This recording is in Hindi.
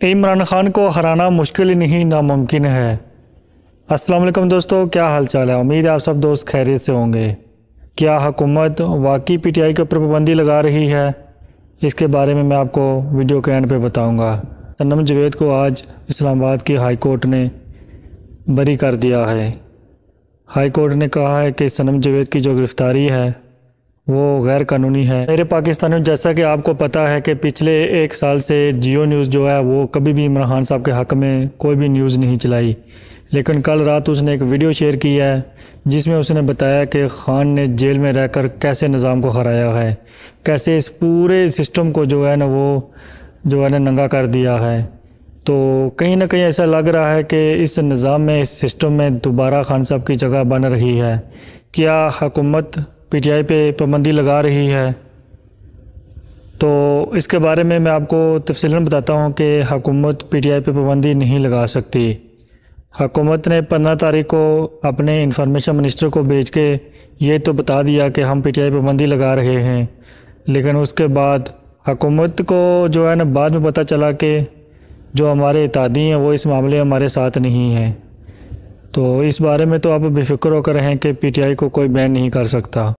इमरान खान को हराना मुश्किल ही नहीं नामुमकिन है। अस्सलाम वालेकुम दोस्तों, क्या हाल चाल है। उम्मीद है आप सब दोस्त खैरियत से होंगे। क्या हुकूमत वाकई पीटीआई के ऊपर पाबंदी लगा रही है? इसके बारे में मैं आपको वीडियो के एंड पे बताऊंगा। सनम जावेद को आज इस्लामाबाद की हाई कोर्ट ने बरी कर दिया है। हाई कोर्ट ने कहा है कि सनम जावेद की जो गिरफ़्तारी है वो गैर कानूनी है। मेरे पाकिस्तानियों, जैसा कि आपको पता है कि पिछले एक साल से जियो न्यूज़ जो है वो कभी भी इमरान खान साहब के हक़ में कोई भी न्यूज़ नहीं चलाई, लेकिन कल रात उसने एक वीडियो शेयर की है जिसमें उसने बताया कि खान ने जेल में रहकर कैसे निज़ाम को हराया है, कैसे इस पूरे सिस्टम को जो है ना वो जो है ना नंगा कर दिया है। तो कहीं ना कहीं ऐसा लग रहा है कि इस निज़ाम में, इस सिस्टम में दोबारा खान साहब की जगह बन रही है। क्या हुकूमत पीटीआई पे पाबंदी लगा रही है? तो इसके बारे में मैं आपको तफसीलन बताता हूँ कि हुकूमत पीटीआई पे पाबंदी नहीं लगा सकती। हुकूमत ने 15 तारीख को अपने इंफॉर्मेशन मिनिस्टर को भेज के ये तो बता दिया कि हम पीटीआई पे पाबंदी लगा रहे हैं, लेकिन उसके बाद हुकूमत को जो है ना बाद में पता चला कि जो हमारे इत्तेहादी हैं वो इस मामले में हमारे साथ नहीं हैं। तो इस बारे में तो आप बेफिक्र होकर रहें कि पीटीआई को कोई बैन नहीं कर सकता।